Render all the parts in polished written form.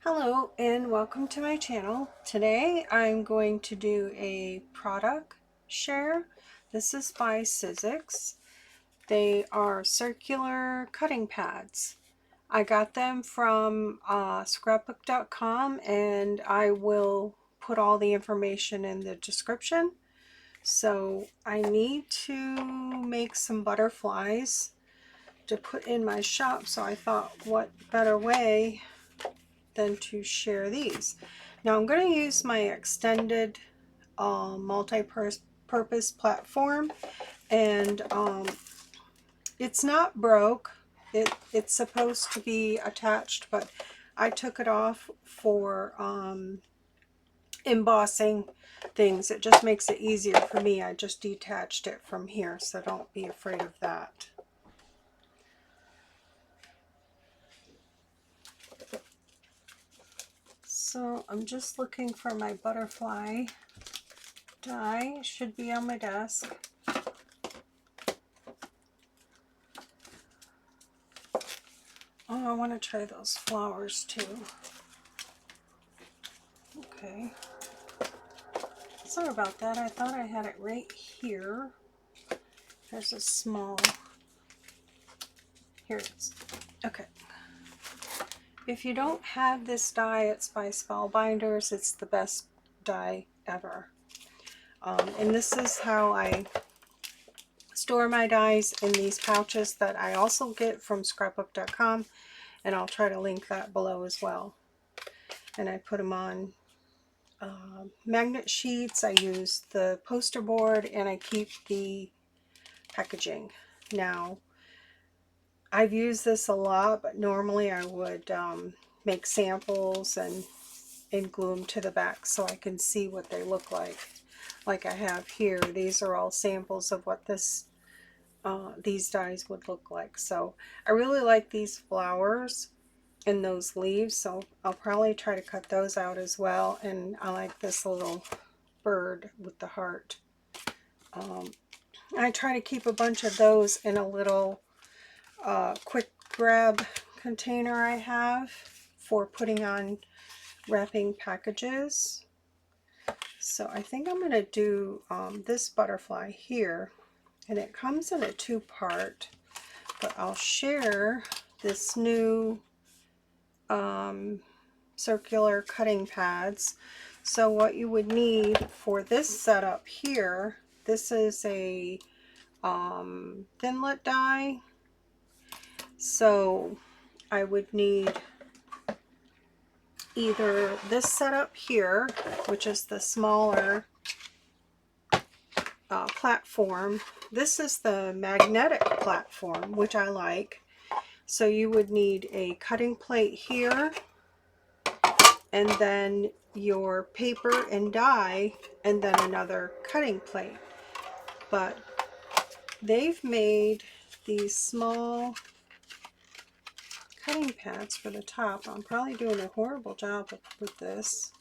Hello and welcome to my channel. Today I'm going to do a product share. This is by Sizzix. They are circular cutting pads. I got them from scrapbook.com and I will put all the information in the description. So I need to make some butterflies to put in my shop, so I thought what better way than to share these. Now I'm going to use my extended multi-purpose platform, and it's not broke. It's supposed to be attached, but I took it off for embossing things. It just makes it easier for me. I just detached it from here, so don't be afraid of that. So I'm just looking for my butterfly die. It should be on my desk. Oh, I want to try those flowers too. Okay. Sorry about that. I thought I had it right here. There's a small. Here it is. Okay. If you don't have this die, it's by Spellbinders. It's the best die ever. And this is how I store my dies, in these pouches that I also get from scrapbook.com, and I'll try to link that below as well. And I put them on magnet sheets. I use the poster board, and I keep the packaging. Now, I've used this a lot, but normally I would make samples and glue them to the back so I can see what they look like I have here. These are all samples of what these dies would look like. So I really like these flowers and those leaves, so I'll probably try to cut those out as well. And I like this little bird with the heart. I try to keep a bunch of those in a little quick grab container I have for putting on wrapping packages. So I think I'm going to do this butterfly here, and it comes in a two-part, but I'll share this new circular cutting pads. So what you would need for this setup here, this is a thinlet die. So I would need either this setup here, which is the smaller platform. This is the magnetic platform, which I like. So you would need a cutting plate here, and then your paper and die, and then another cutting plate. But they've made these small cutting pads for the top. I'm probably doing a horrible job with this.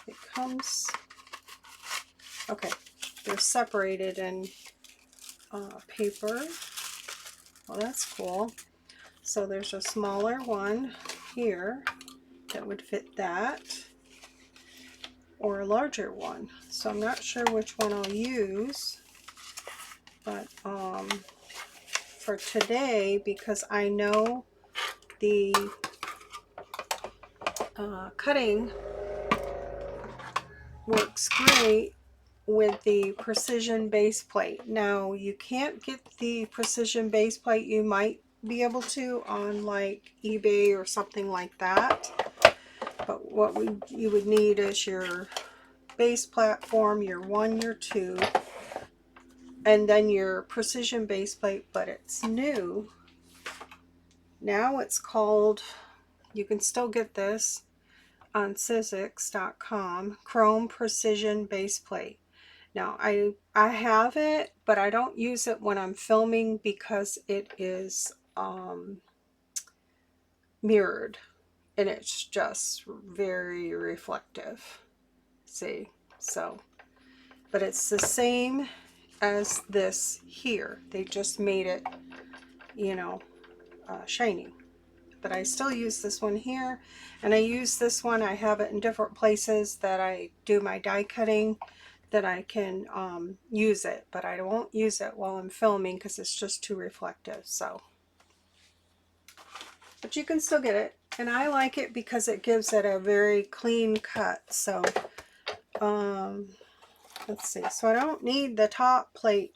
It comes, okay, they're separated in paper. Well, that's cool. So there's a smaller one here that would fit that, or a larger one. So I'm not sure which one I'll use, but for today, because I know the cutting works great with the precision base plate. Now, you can't get the precision base plate. You might be able to on like eBay or something like that, but what you would need is your base platform, your 1, your 2, and then your precision base plate. But it's new now. It's called, you can still get this on Sizzix.com, Chrome Precision Base Plate. Now I have it, but I don't use it when I'm filming because it is mirrored, and it's just very reflective. See, so, but it's the same as this here. They just made it, you know, shiny. but I still use this one here. And I use this one, I have it in different places that I do my die cutting, that I can use it, but I won't use it while I'm filming because it's just too reflective. So, but you can still get it, and I like it because it gives it a very clean cut. So let's see, so I don't need the top plate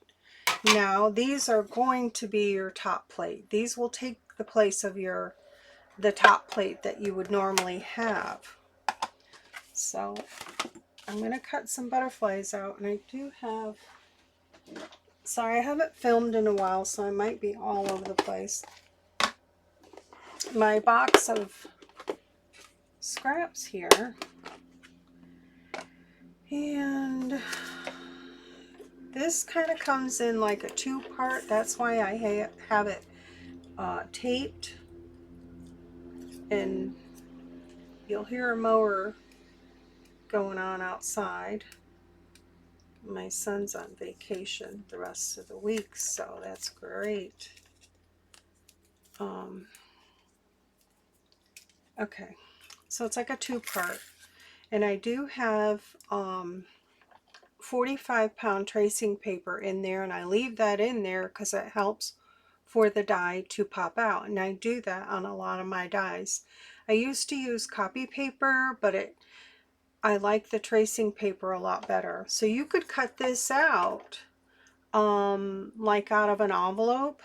now. These are going to be your top plate. These will take the place of the top plate that you would normally have. So I'm going to cut some butterflies out, and I do have, sorry, I haven't filmed in a while, so I might be all over the place. My box of scraps here, and this kind of comes in like a two-part. That's why I have it taped, and you'll hear a mower going on outside. My son's on vacation the rest of the week, so that's great. Okay, so it's like a two-part, and I do have 45-pound tracing paper in there, and I leave that in there because it helps for the die to pop out, and I do that on a lot of my dies. I used to use copy paper, but I like the tracing paper a lot better. So you could cut this out like out of an envelope,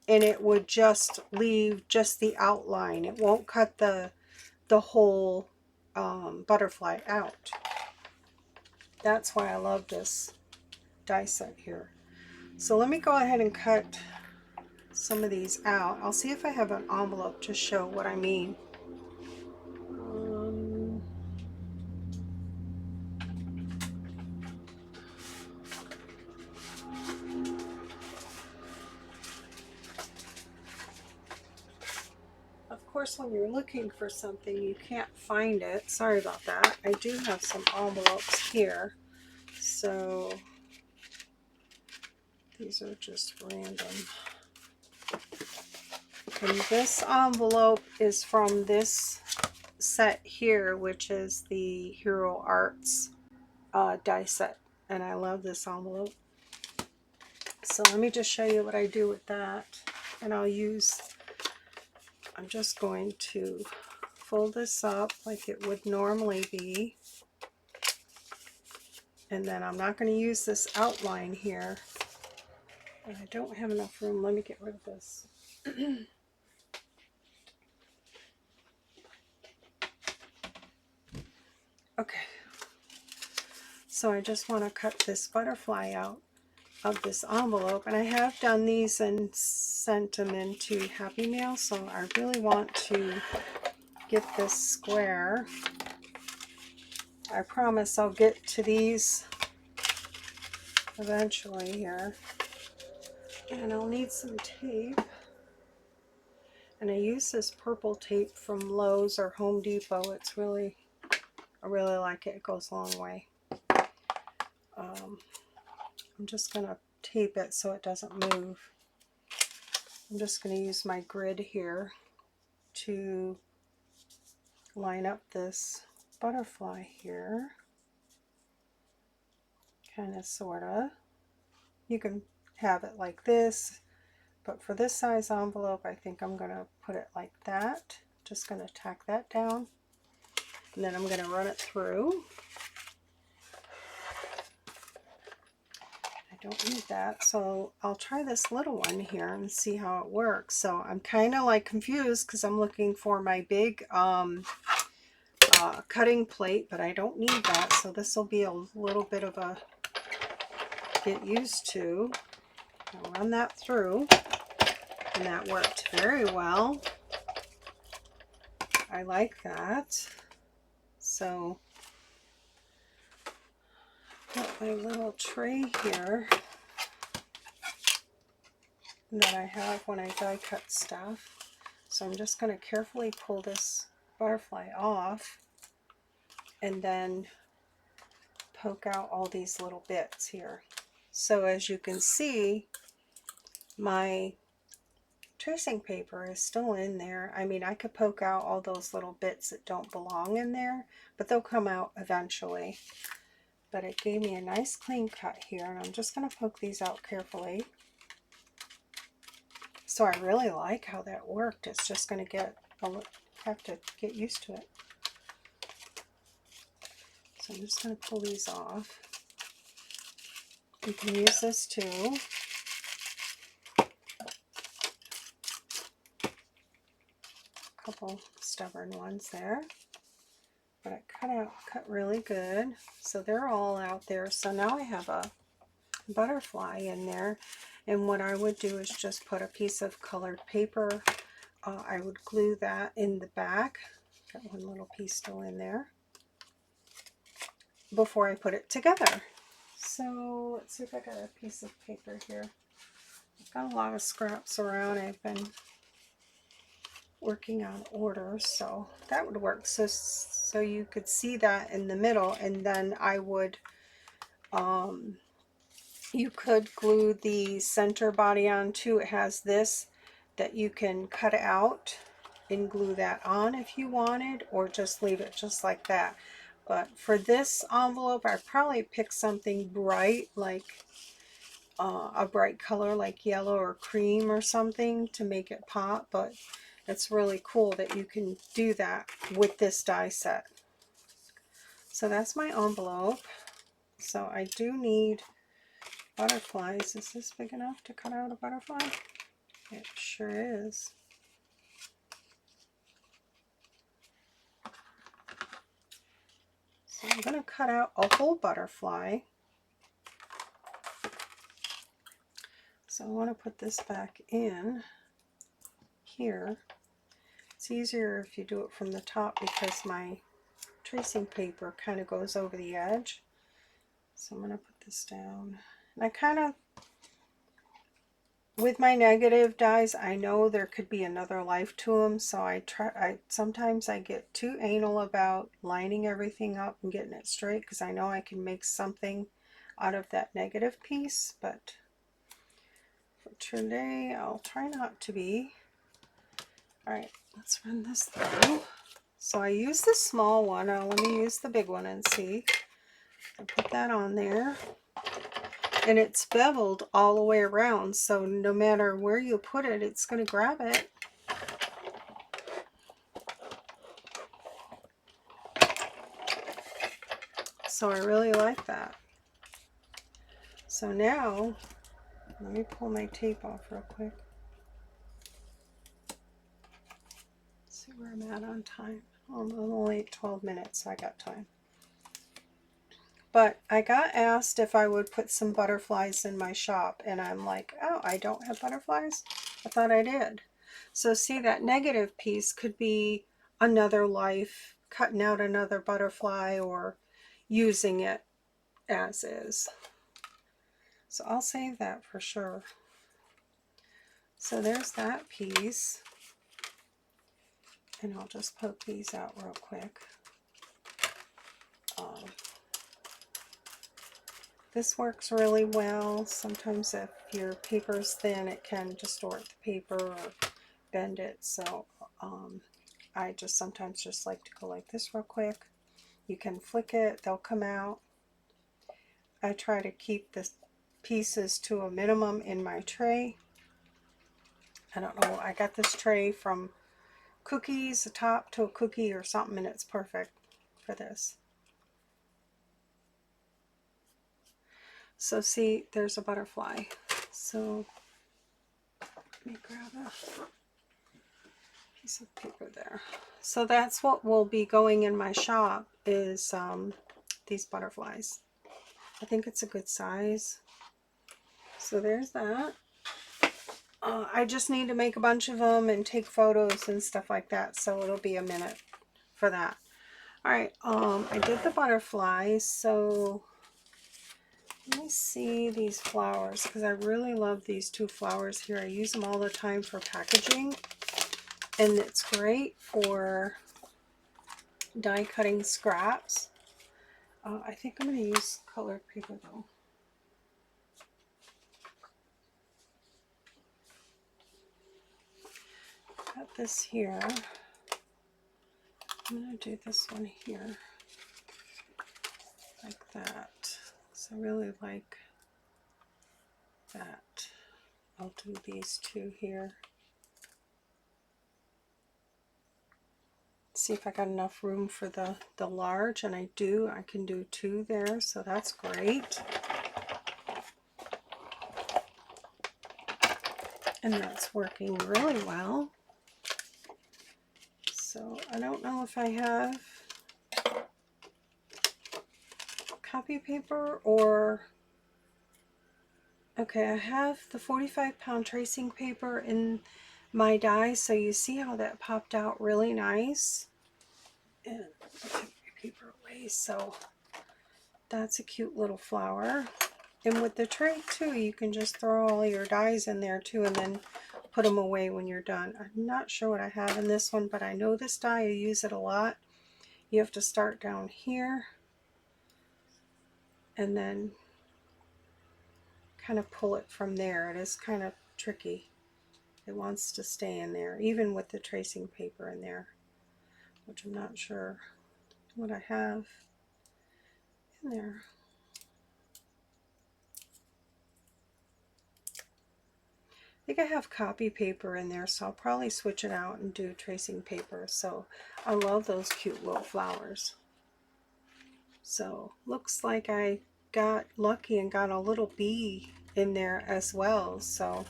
and it would just leave just the outline. It won't cut the whole butterfly out. That's why I love this die set here. So let me go ahead and cut some of these out. I'll see if I have an envelope to show what I mean. Of course, when you're looking for something, you can't find it. Sorry about that. I do have some envelopes here. So these are just random. And this envelope is from this set here, which is the Hero Arts die set. And I love this envelope. So let me just show you what I do with that. And I'm just going to fold this up like it would normally be. And then I'm not going to use this outline here. And I don't have enough room. Let me get rid of this. Okay. So I just want to cut this butterfly out of this envelope. And I have done these and sent them into Happy Mail. So I really want to get this square. I promise I'll get to these eventually here. And I'll need some tape. And I use this purple tape from Lowe's or Home Depot. It's really, I really like it. It goes a long way. I'm just going to tape it so it doesn't move. I'm just going to use my grid here to line up this butterfly here. Kind of, sort of. You can have it like this, but for this size envelope, I think I'm going to put it like that. Just going to tack that down, and then I'm going to run it through. I don't need that, so I'll try this little one here and see how it works. So I'm kind of like confused because I'm looking for my big cutting plate, but I don't need that, so this will be a little bit of a get used to. I'll run that through, and that worked very well. I like that. So got my little tray here that I have when I die cut stuff. So I'm just going to carefully pull this butterfly off and then poke out all these little bits here. So as you can see, my tracing paper is still in there. I mean, I could poke out all those little bits that don't belong in there, but they'll come out eventually. But it gave me a nice clean cut here, and I'm just going to poke these out carefully. So I really like how that worked. It's just going to have to get used to it. So I'm just going to pull these off. You can use this too. A couple stubborn ones there. But I cut really good. So they're all out there. So now I have a butterfly in there. And what I would do is just put a piece of colored paper. I would glue that in the back. Got one little piece still in there. Before I put it together. So let's see if I got a piece of paper here. I've got a lot of scraps around. I've been working on orders, so that would work. So you could see that in the middle, and then I would you could glue the center body on too. It has this that you can cut out and glue that on if you wanted, or just leave it just like that. But for this envelope, I'd probably pick something bright, like a bright color like yellow or cream or something to make it pop. But it's really cool that you can do that with this die set. So that's my envelope. So I do need butterflies. Is this big enough to cut out a butterfly? It sure is. So I'm going to cut out a whole butterfly. So I want to put this back in here. It's easier if you do it from the top because my tracing paper kind of goes over the edge. So I'm going to put this down. And I kind of, with my negative dies, I know there could be another life to them, so sometimes I get too anal about lining everything up and getting it straight, because I know I can make something out of that negative piece, but for today I'll try not to be. Alright, let's run this through. So I use the small one. Now let me use the big one and see. I put that on there. And it's beveled all the way around, so no matter where you put it, it's going to grab it. So I really like that. So now, let me pull my tape off real quick. Let's see where I'm at on time. Oh, I'm only at 12 minutes, so I got time. But I got asked if I would put some butterflies in my shop, and I'm like, oh, I don't have butterflies? I thought I did. So see, that negative piece could be another life, cutting out another butterfly, or using it as is. So I'll save that for sure. So there's that piece. And I'll just poke these out real quick. This works really well. Sometimes if your paper's thin, it can distort the paper or bend it. So I just sometimes just like to go like this real quick. You can flick it, they'll come out. I try to keep the pieces to a minimum in my tray. I don't know, I got this tray from Cookies, the top to a cookie or something, and it's perfect for this. So see, there's a butterfly. So let me grab a piece of paper there. So that's what will be going in my shop, is these butterflies. I think it's a good size. So there's that. I just need to make a bunch of them and take photos and stuff like that, so it'll be a minute for that. Alright, I did the butterflies, so let me see these flowers, because I really love these two flowers here. I use them all the time for packaging, and it's great for die cutting scraps. I think I'm going to use colored paper though. got this here. I'm going to do this one here like that. So I really like that. I'll do these two here. See if I got enough room for the large, and I do. I can do two there, so that's great. And that's working really well. So I don't know if I have copy paper or, okay, I have the 45-pound tracing paper in my die, so you see how that popped out really nice. And I'll take my paper away. So that's a cute little flower. And with the tray too, you can just throw all your dies in there too, and then put them away when you're done. I'm not sure what I have in this one, but I know this die, I use it a lot. You have to start down here and then kind of pull it from there. It is kind of tricky. It wants to stay in there, even with the tracing paper in there, which I'm not sure what I have in there. I think I have copy paper in there, so I'll probably switch it out and do tracing paper. So I love those cute little flowers. So looks like I got lucky and got a little bee in there as well. So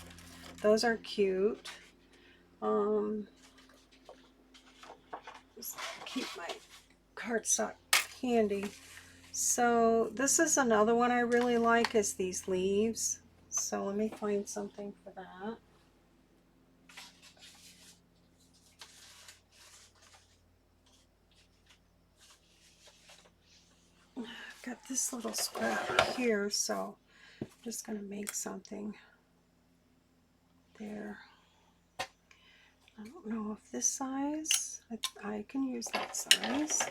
those are cute. Just keep my cardstock handy. So this is another one I really like, is these leaves. So let me find something for that. I've got this little scrap here, so I'm just going to make something there. I don't know if this size, I can use that size.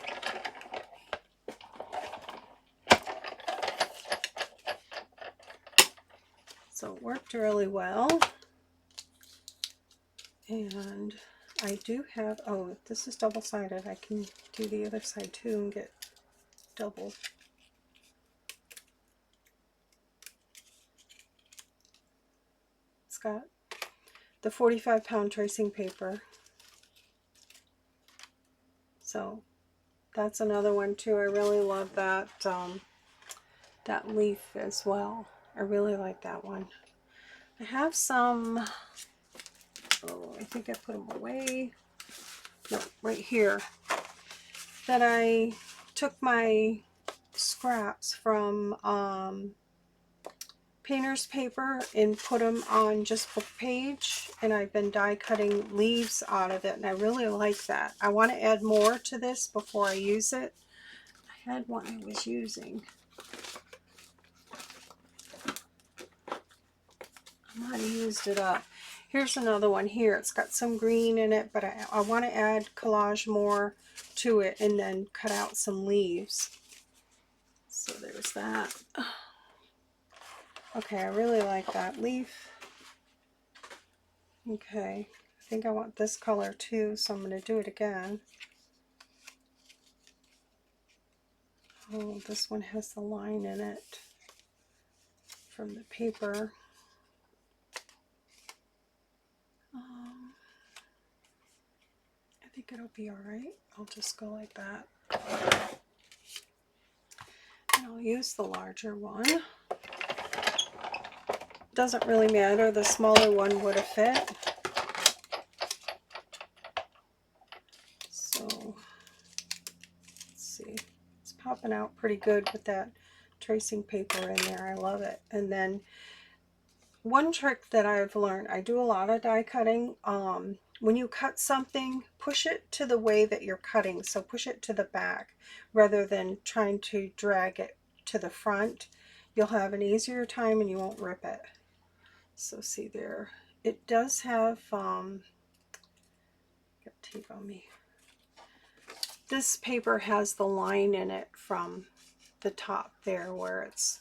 So it worked really well. And I do have, oh, this is double-sided. I can do the other side too and get double. It's got the 45-pound tracing paper. So that's another one too. I really love that, that leaf as well. I really like that one. I have some, oh, I think I put them away. No, right here. That I took my scraps from painter's paper and put them on just book page, and I've been die cutting leaves out of it, and I really like that. I want to add more to this before I use it. I had one I was using. I might have used it up. Here's another one here. It's got some green in it, but I want to add collage more to it and then cut out some leaves. So there's that. Okay, I really like that leaf. Okay, I think I want this color too, so I'm going to do it again. Oh, this one has the line in it from the paper. I think it'll be alright. I'll just go like that. And I'll use the larger one. Doesn't really matter, the smaller one would have fit. So, let's see. It's popping out pretty good with that tracing paper in there. I love it. And then one trick that I've learned, I do a lot of die cutting. When you cut something, push it to the way that you're cutting. So push it to the back rather than trying to drag it to the front. You'll have an easier time and you won't rip it. So see there, it does have, got tape on me. This paper has the line in it from the top there where it's,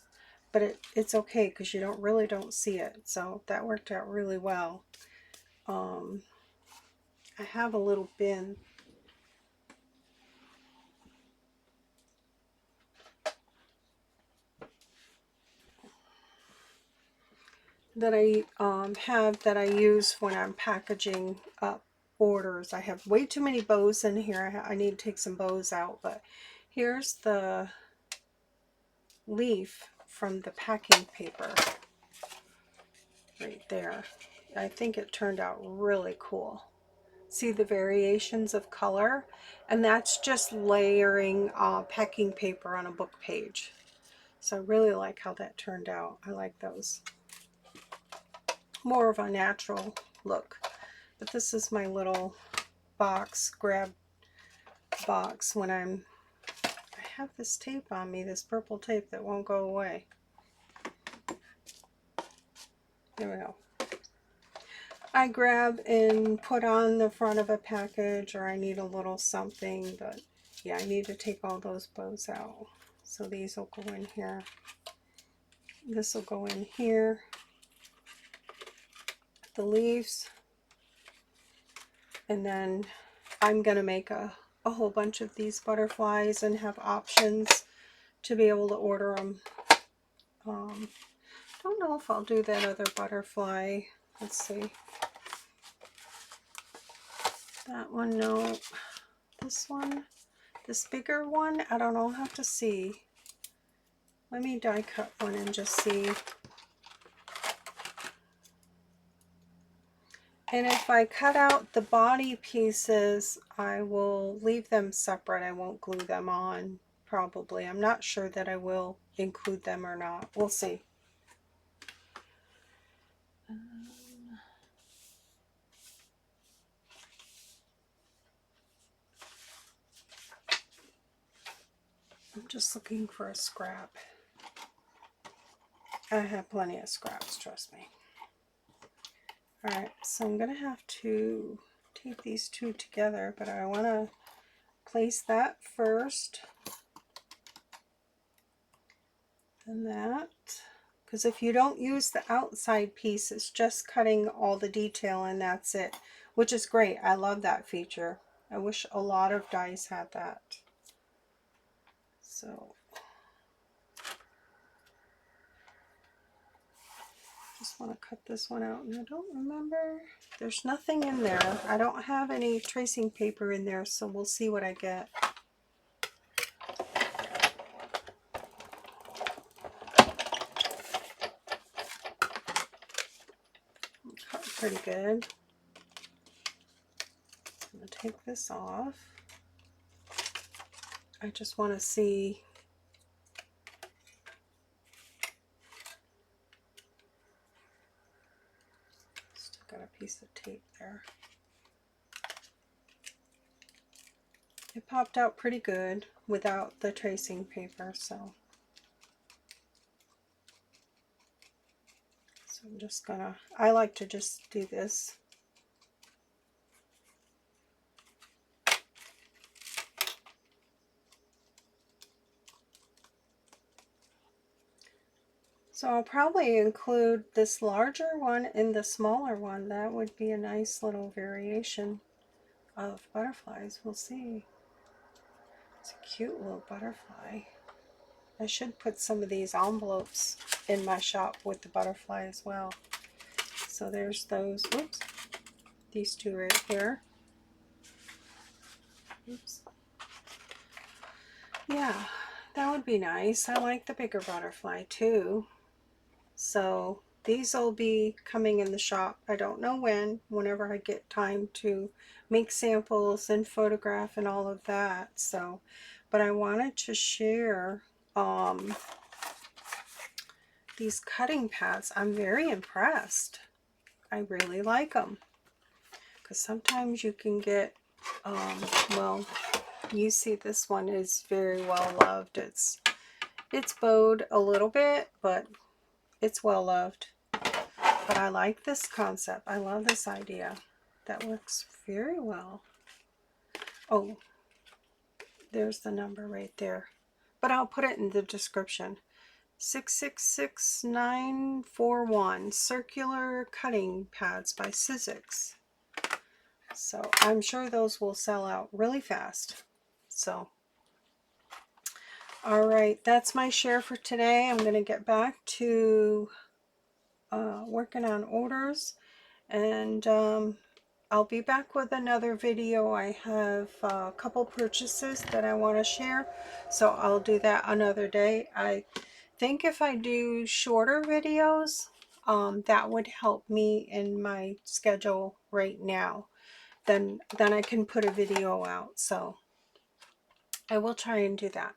but it's okay because you really don't see it. So that worked out really well. I have a little bin that I have that I use when I'm packaging up orders. I have way too many bows in here. I need to take some bows out, but here's the leaf from the packing paper right there. I think it turned out really cool. See the variations of color? And that's just layering packing paper on a book page. So I really like how that turned out. I like those. More of a natural look. But this is my little box, grab box when I have this tape on me, this purple tape that won't go away. There we go. I grab and put on the front of a package, or I need a little something, but yeah, I need to take all those bows out. So these will go in here. This will go in here. The leaves. And then I'm going to make a whole bunch of these butterflies and have options to be able to order them. Don't know if I'll do that other butterfly. Let's see. That one, no. This one, this bigger one, I don't know. I'll have to see. Let me die cut one and just see. And if I cut out the body pieces, I will leave them separate. I won't glue them on, probably. I'm not sure that I will include them or not. We'll see. I'm just looking for a scrap. I have plenty of scraps, trust me. Alright, so I'm going to have to take these two together, but I want to place that first. And that. Because if you don't use the outside piece, it's just cutting all the detail and that's it. Which is great. I love that feature. I wish a lot of dies had that. So just want to cut this one out, and I don't remember, there's nothing in there. I don't have any tracing paper in there, so we'll see what I get. Cut pretty good. I'm going to take this off. I just want to see. Still got a piece of tape there. It popped out pretty good without the tracing paper, so I'm just gonna, I like to just do this. So I'll probably include this larger one in the smaller one. That would be a nice little variation of butterflies. We'll see. It's a cute little butterfly. I should put some of these envelopes in my shop with the butterfly as well. So there's those, whoops, these two right here. Oops. Yeah, that would be nice. I like the bigger butterfly too. So these will be coming in the shop. I don't know when, whenever I get time to make samples and photograph and all of that. So, but I wanted to share these cutting pads. I'm very impressed. I really like them. Because sometimes you can get, well, you see this one is very well loved. It's bowed a little bit, but it's well loved. But I like this concept. I love this idea. That works very well. Oh, there's the number right there. But I'll put it in the description. 666941 Circular Cutting Pads by Sizzix. So I'm sure those will sell out really fast. So, all right, that's my share for today. I'm going to get back to working on orders, and I'll be back with another video. I have a couple purchases that I want to share, so I'll do that another day. I think if I do shorter videos, that would help me in my schedule right now. Then I can put a video out. So I will try and do that.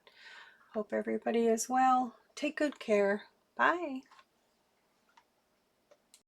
Hope everybody is well. Take good care. Bye.